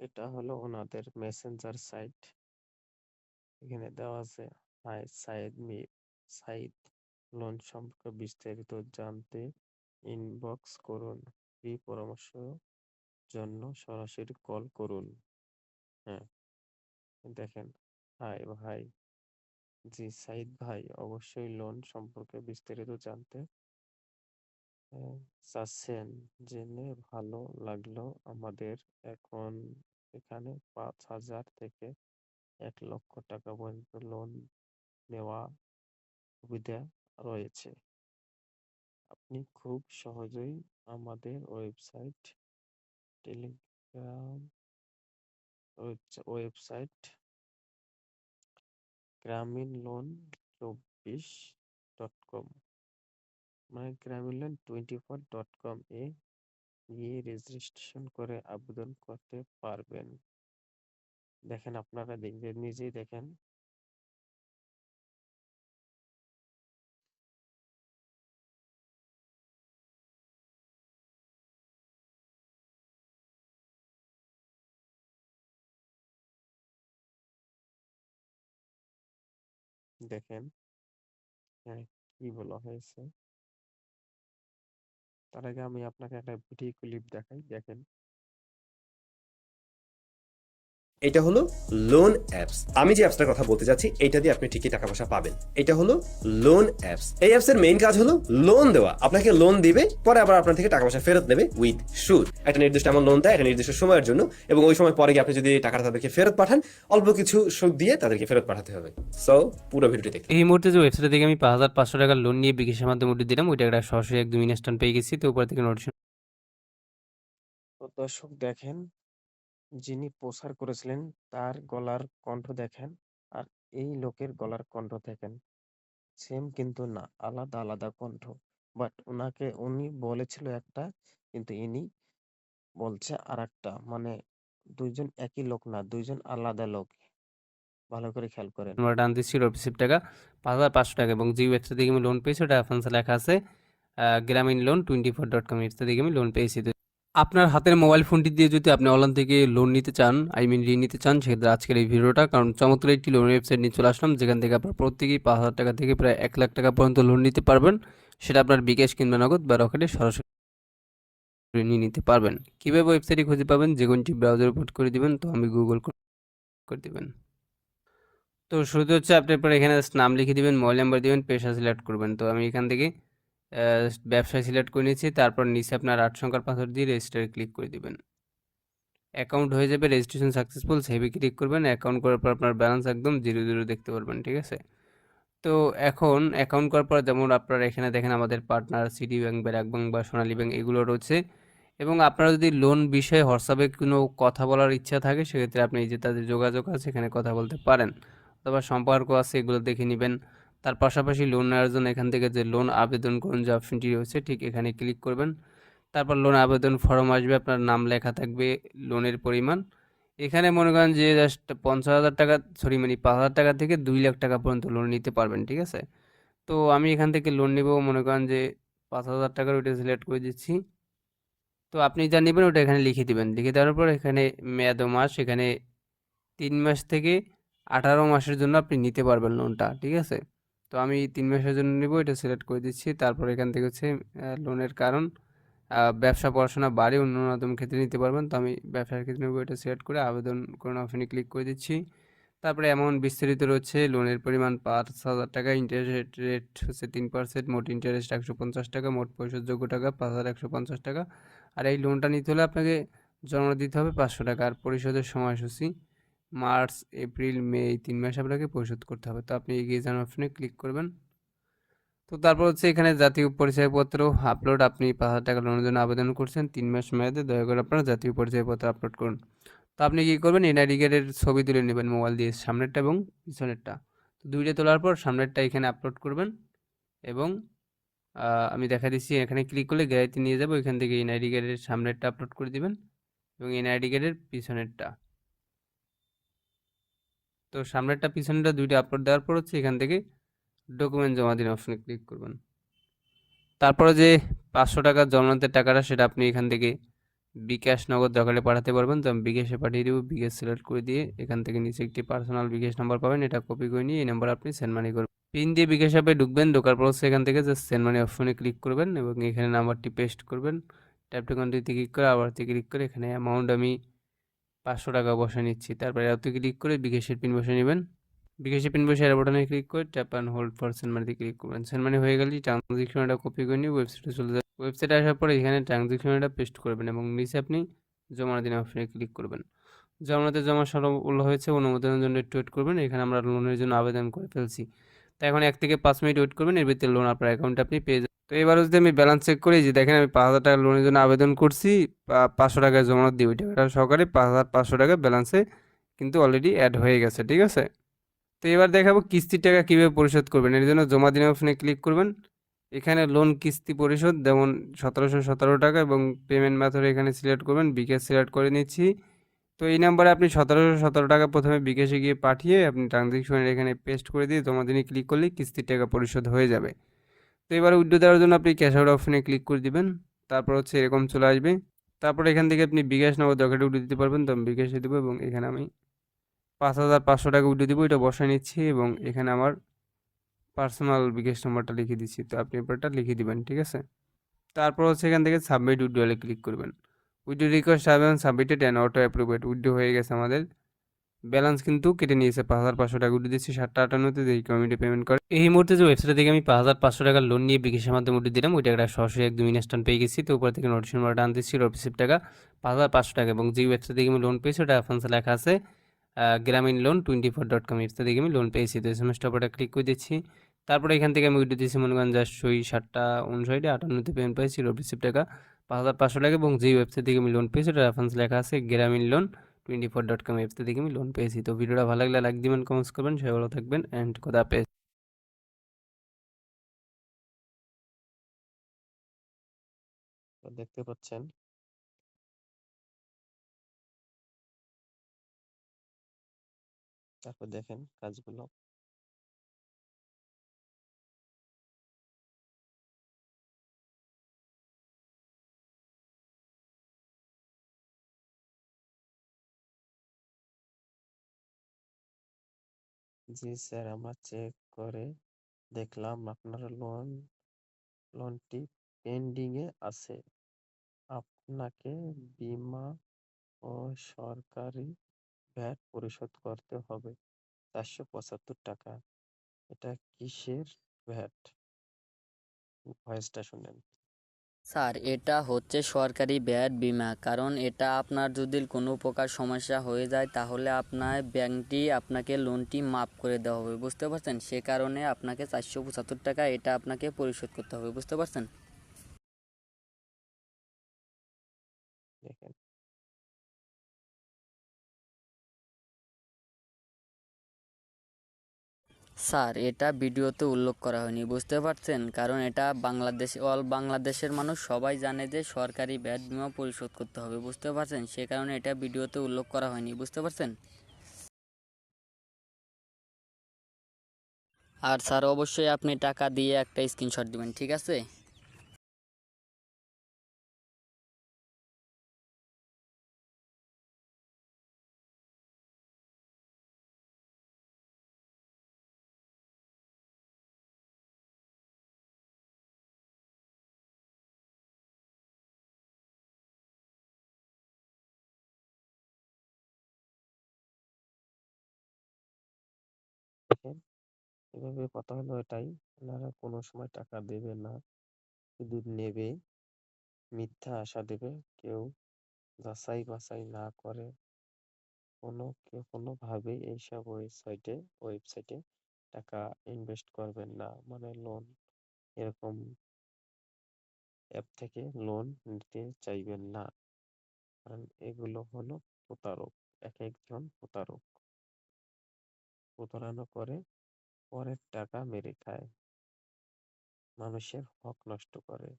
এটা হলো ওনাদের মেসেঞ্জার সাইট। এখানে দেওয়া আছে, হাই সাইদ লোন সম্পর্কে বিস্তারিত জানতে ইনবক্স করুন, ফ্রি পরামর্শ জন্য সরাসরি কল করুন। হ্যাঁ, দেখেন। হাই ভাই, জি সাইদ ভাই, অবশ্যই লোন সম্পর্কে বিস্তারিত জানতে চাচ্ছেন, জেনে ভালো লাগলো। আমাদের এখন এখানে 5,000 থেকে 1 লক্ষ টাকা পর্যন্ত লোন নেওয়া সুবিধা রয়েছে। আপনি খুব সহজেই আমাদের টেলিগ্রাম ওয়েবসাইট গ্রামীণ লোন 24.com মানে গ্রামীণ লোন 24.com এ গিয়ে রেজিস্ট্রেশন করে আবেদন করতে পারবেন। দেখেন, আপনারা দেখবেন, নিজেই দেখেন। দেখেন, হ্যাঁ, কি বলা হয়েছে। তার আগে আমি আপনাকে একটা ভিডিও ক্লিপ দেখাই, দেখেন। এটা হলো লোন অ্যাপস। আমি যে অ্যাপসটার কথা বলতে যাচ্ছি এটা দিয়ে আপনি ঠিকই টাকা পয়সা পাবেন। এটা হলো লোন অ্যাপস। এই অ্যাপস এর মেইন কাজ হলো লোন দেওয়া। আপনাকে লোন দিবে, পরে আবার আপনার থেকে টাকা পয়সা ফেরত নেবে উইথ সুদ। একটা নির্দিষ্ট অ্যামাউন্ট লোন দেয় একটা নির্দিষ্ট সময়ের জন্য, এবং ওই সময় পরে গিয়ে আপনি যদি টাকাটা তাদেরকে ফেরত পাঠান, অল্প কিছু সুদ দিয়ে তাদেরকে ফেরত পাঠাতে হবে। সো পুরো ভিডিওটি দেখতে। এই মুহূর্তে যে ওয়েবসাইট থেকে আমি 5,500 টাকা লোন নিয়ে বিকাশের মাধ্যমে উঠিয়ে দিলাম, ওইটা একটা সরাসরি একদম ইনস্ট্যান্ট পেয়ে গেছি। তো উপর থেকে নোটিশ তো দর্শক দেখেন, যিনি প্রচার করেছিলেন তার গলার কণ্ঠ দেখেন, আর এই লোকের গলার কণ্ঠ দেখেন, সেম কিন্তু না, আলাদা আলাদা কণ্ঠ। বাট উনি বলেছিল একটা, কিন্তু ইনি বলছে আর একটা। মানে দুইজন একই লোক না, দুইজন আলাদা লোক। ভালো করে খেয়াল করেন। আমরা টান দিচ্ছি রিসিভ টাকা 5,500 টাকা, এবং যে ওয়েবসাইট থেকে আমি লোন পেয়েছি ওটা অ্যাফান্সে লেখা আছে গ্রামীণ লোন 24.com, এর থেকে আমি লোন পেয়েছি। তো আপনার হাতের মোবাইল ফোনটি দিয়ে যদি আপনি অনলাইন থেকে লোন নিতে চান, ঋণ নিতে চান, সেক্ষেত্রে আজকের এই ভিডিওটা, কারণ চমৎকার একটি লোন ওয়েবসাইট নিয়ে চলে আসলাম, যেখান থেকে আপনার প্রত্যেকেই 5,000 টাকা থেকে প্রায় 1 লাখ টাকা পর্যন্ত লোন নিতে পারবেন। সেটা আপনার বিকাশ কিংবা নগদ বা রকেটে সরাসরি নিয়ে নিতে পারবেন। কীভাবে ওয়েবসাইটে খুঁজে পাবেন, যে কোনটি ব্রাউজার ওপেন করে দিবেন, তো আমি গুগল করে দিবেন। তো শুরুতে হচ্ছে আপনি আপনার এখানে নাম লিখে দিবেন, মোবাইল নাম্বার দিবেন, পেশা সিলেক্ট করবেন। তো আমি এখান থেকে ব্যবসায় সিলেক্ট করে নিয়েছি। তারপর নিচে আপনার 8 সংখ্যার পাসওয়ার্ড দিয়ে রেজিস্টারে ক্লিক করে দিবেন। অ্যাকাউন্ট হয়ে যাবে, রেজিস্ট্রেশন সাকসেসফুল, সেভে ক্লিক করবেন। অ্যাকাউন্ট করার পর আপনার ব্যালেন্স একদম 0 দেখতে পারবেন, ঠিক আছে। তো এখন অ্যাকাউন্ট করার পর যেমন আপনারা এখানে দেখেন আমাদের partner city bank, BRAC bank বা সোনালী ব্যাংক এগুলো রয়েছে। এবং আপনারা যদি লোন বিষয়ে হোয়াটসঅ্যাপে কোনো কথা বলার ইচ্ছা থাকে, সেক্ষেত্রে আপনি এই যে তাদের যোগাযোগ আছে এখানে কথা বলতে পারেন, অথবা সম্পর্ক আছে এগুলো দেখে নেবেন। তার পাশাপাশি লোন নেওয়ার জন্য এখান থেকে যে লোন আবেদন করুন যে অপশনটি রয়েছে, ঠিক এখানে ক্লিক করবেন। তারপর লোন আবেদন ফর্ম আসবে, আপনার নাম লেখা থাকবে, লোনের পরিমাণ। এখানে মনে করেন যে জাস্ট 50,000 টাকা, সরি মানে 5,000 টাকা থেকে 2 লাখ টাকা পর্যন্ত লোন নিতে পারবেন, ঠিক আছে। তো আমি এখান থেকে লোন নেব, মনে করেন যে 5,000 টাকার, ওইটা সিলেক্ট করে দিচ্ছি। তো আপনি যা নেবেন ওটা এখানে লিখে দিবেন। লিখে দেওয়ার পর এখানে মেয়াদ ও মাস, এখানে 3 মাস থেকে 18 মাসের জন্য আপনি নিতে পারবেন লোনটা, ঠিক আছে। তো আমি 3 মাসের জন্য নেব, এটা সিলেক্ট করে দিচ্ছি। তারপর এখান থেকে হচ্ছে লোনের কারণ ব্যবসা, পড়াশোনা, বাড়ি, অন্যান্য ক্ষেত্রে নিতে পারবেন। তো আমি ব্যবসার ক্ষেত্রে নেব, এটা সিলেক্ট করে আবেদন করুন অপশনে ক্লিক করে দিচ্ছি। তারপরে অ্যামাউন্ট বিস্তারিত রয়েছে, লোনের পরিমাণ 5,000 টাকা, ইন্টারেস্ট রেট হচ্ছে 3%, মোট ইন্টারেস্ট 150 টাকা, মোট পরিশোধযোগ্য টাকা 5,150 টাকা। আর এই লোনটা নিতে হলে আপনাকে জমা দিতে হবে 500 টাকা। আর পরিশোধের সময়সূচি মার্চ, এপ্রিল, মে, এই 3 মাস আপনাকে পরিশোধ করতে হবে। তো আপনি এগিয়ে যান অপশনে ক্লিক করবেন। তো তারপর হচ্ছে এখানে জাতীয় পরিচয়পত্র আপলোড, আপনি 5,000 টাকা লোনের জন্য আবেদন করছেন 3 মাস মেয়াদে, দয়া করে আপনার জাতীয় পরিচয়পত্র আপলোড করুন। তো আপনি কী করবেন, এনআইডি কার্ডের ছবি তুলে নেবেন মোবাইল দিয়ে, সামনেরটা এবং পিছনেরটা। তো দুইটা তোলার পর সামনেরটা এখানে আপলোড করবেন, এবং আমি দেখা দিচ্ছি এখানে ক্লিক করলে গ্যালারিতে নিয়ে যাবো, এখান থেকে এনআইডি কার্ডের সামনেরটা আপলোড করে দিবেন এবং এনআইডি কার্ডের পিছনেরটা। তো সামনেরটা পিছনেরটা দুইটা আপলোড দেওয়ার পর হচ্ছে এখান থেকে ডকুমেন্ট জমা দিন অপশনে ক্লিক করবেন। তারপরে যে 500 টাকার জমানতের টাকাটা, সেটা আপনি এখান থেকে বিকাশ নগদ দরকারে পাঠাতে পারবেন, তো আমি বিকাশে পাঠিয়ে দেবো। বিকাশ সিলেক্ট করে দিয়ে এখান থেকে নিচে একটি পার্সোনাল বিকাশ নাম্বার পাবেন, এটা কপি করে নিয়ে এই নাম্বার আপনি সেন্ড মানি করবেন। পিন দিয়ে বিকাশ অ্যাপে ঢুকবেন, ঢোকার পর সেখান থেকে জাস্ট সেন্ড মানি অপশনে ক্লিক করবেন এবং এখানে নাম্বারটি পেস্ট করবেন। ট্যাপ টু কন্টিনিউতে ক্লিক করে আবার ক্লিক করে এখানে অ্যামাউন্ট আমি 500 টাকা বসে নিচ্ছি। তারপরে এত ক্লিক করে বিকাশের পিন বসে নেবেন। বিকাশের পিন বসে এর বাটনে ক্লিক করে tap and hold for send মানিতে ক্লিক করবেন। সেন্ড মানি হয়ে গেলেই ট্রানজ্যাকশনটা কপি করে নিয়ে ওয়েবসাইটে চলে যাবেন। ওয়েবসাইটে আসার পরে এখানে ট্রানজ্যাকশনটা পেস্ট করবেন এবং নিচে আপনি জমা দিন অপশনে ক্লিক করবেন। জমা সফল হয়েছে, অনুমোদনের জন্য একটু ওয়েট করবেন। এখানে আমরা লোনের জন্য আবেদন করে ফেলছি। তো এখন 1 থেকে 5 মিনিট ওয়েট করবেন, এর ভিতরে লোন আপনার অ্যাকাউন্টে আপনি পেয়ে যাবেন। তো এবার যদি আমি ব্যালেন্স চেক করি, যে দেখেন আমি 5,000 টাকা লোনের জন্য আবেদন করছি, 500 টাকা জমা দিই, ওই টাকাটা সহকারে 5,500 টাকা ব্যালেন্সে কিন্তু অলরেডি অ্যাড হয়ে গেছে, ঠিক আছে। তো এবার দেখাবো কিস্তির টাকা কীভাবে পরিশোধ করবেন। এর জন্য জমা দিন অপশনে ক্লিক করবেন। এখানে লোন কিস্তি পরিশোধ যেমন 1717 টাকা এবং পেমেন্ট মেথড এখানে সিলেক্ট করবেন, বিকাশ সিলেক্ট করে নিচ্ছি। তো এই নাম্বারে আপনি 1717 টাকা প্রথমে বিকাশে গিয়ে পাঠিয়ে আপনি ট্রানজ্যাকশনের এখানে পেস্ট করে দিয়ে জমা দিনে ক্লিক করলেই কিস্তির টাকা পরিশোধ হয়ে যাবে। তো এবার উইথড্র দেওয়ার জন্য আপনি ক্যাশ আউট অপশনে ক্লিক করে দিবেন। তারপর হচ্ছে এরকম চলে আসবে। তারপর এখান থেকে আপনি বিকাশ নগদ দরকারে উঠে দিতে পারবেন, তো আমি বিকাশে দেবো এবং এখানে আমি 5,500 টাকা উঠে দিব, এটা বসায় নিচ্ছি এবং এখানে আমার পার্সোনাল বিকাশ নাম্বারটা লিখে দিচ্ছি। তো আপনি এবারটা লিখে দিবেন, ঠিক আছে। তারপর হচ্ছে এখান থেকে সাবমিট উইথড্রলে ক্লিক করবেন। উইথড্র রিকোয়েস্ট আসবেন, submitted and auto approved. Withdraw হয়ে গেছে আমাদের। ব্যালেন্স কিন্তু কেটে নিয়েছে, 5,500 টাকা উঠে দিচ্ছি 7টা 58-তে, দেখি কমিটি পেমেন্ট করে। এই মুহূর্তে যে ওয়েবসাইট থেকে আমি 5,500 টাকা লোন নিয়ে বিকাশের মাধ্যমে উঠে দিলাম, ওই টাকাটা সরাসরি একদম ইনস্ট্যান্ট পেয়ে গেছি। তো উপর থেকে নোটিফিকেশন বারটা আনতেছি, রিসিভ টাকা 5,500 টাকা এবং যে ওয়েবসাইট থেকে আমি লোন পেয়েছি ওটা অ্যাফান্সে লেখা আছে গ্রামীণ লোন 24.com, এর থেকে আমি লোন পেয়েছি। তো এসএমএস টপটা ক্লিক করে দিচ্ছি। তারপরে এখান থেকে আমি উইথড্র দিচ্ছি, মনে করেন জাস্ট 7টা 59-58-তে পেমেন্ট পেয়েছি, রিসিভ টাকা 5,500 টাকা এবং যেই ওয়েবসাইট থেকে আমি লোন পেয়েছি ওটা রেফারেন্স লেখা আছে গ্রামীণ লোন 24.com, ওয়েবসাইট থেকে আমি লোন পেয়েছি। তো ভিডিওটা ভালো লাগলে লাইক দিবেন, কমেন্টস করবেন, সবাই ভালো থাকবেন অ্যান্ড খোদাহাফেজ। তো দেখতে পাচ্ছেন তারপর দেখেন কাজগুলো। জি স্যার, আমরা চেক করে দেখলাম আপনার লোনটি পেন্ডিং এ আছে। আপনাকে বীমা ও সরকারি ভ্যাট পরিশোধ করতে হবে 475 টাকা। এটা কিসের ভ্যাট? ভয়েসটা শুনেন। স্যার, এটা হচ্ছে সরকারি ব্যাড বীমা। কারণ এটা আপনার যদি কোনো প্রকার সমস্যা হয়ে যায় তাহলে আপনার ব্যাংকটি আপনাকে লোনটি মাফ করে দেওয়া হবে, বুঝতে পারছেন। সে কারণে আপনাকে 475 টাকা এটা আপনাকে পরিশোধ করতে হবে, বুঝতে পারছেন। দেখেন, স্যার, এটা ভিডিওতে উল্লেখ করা হয়নি, বুঝতে পারছেন। কারণ এটা বাংলাদেশের মানুষ সবাই জানে যে সরকারি ব্যাড বীমা পরিশোধ করতে হবে, বুঝতে পারছেন। সে কারণে এটা ভিডিওতে উল্লেখ করা হয়নি, বুঝতে পারছেন। আর স্যার, অবশ্যই আপনি টাকা দিয়ে একটা স্ক্রিনশট দিবেন, ঠিক আছে। দেখেন, এভাবে কথা হলো এটাই, আপনারা কোনো সময় টাকা দেবে না, শুধু নেবে, মিথ্যা আশা দেবে। কেউ যাচাই বাছাই না করে কোনোভাবেই এইসব ওয়েবসাইটে টাকা ইনভেস্ট করবেন না। মানে লোন, এরকম অ্যাপ থেকে লোন নিতে চাইবেন না, কারণ এগুলো হলো প্রতারক। এক একজন প্রতারক, প্রতারণা করে পরের টাকা মেরে খায়, মানুষের হক নষ্ট করে।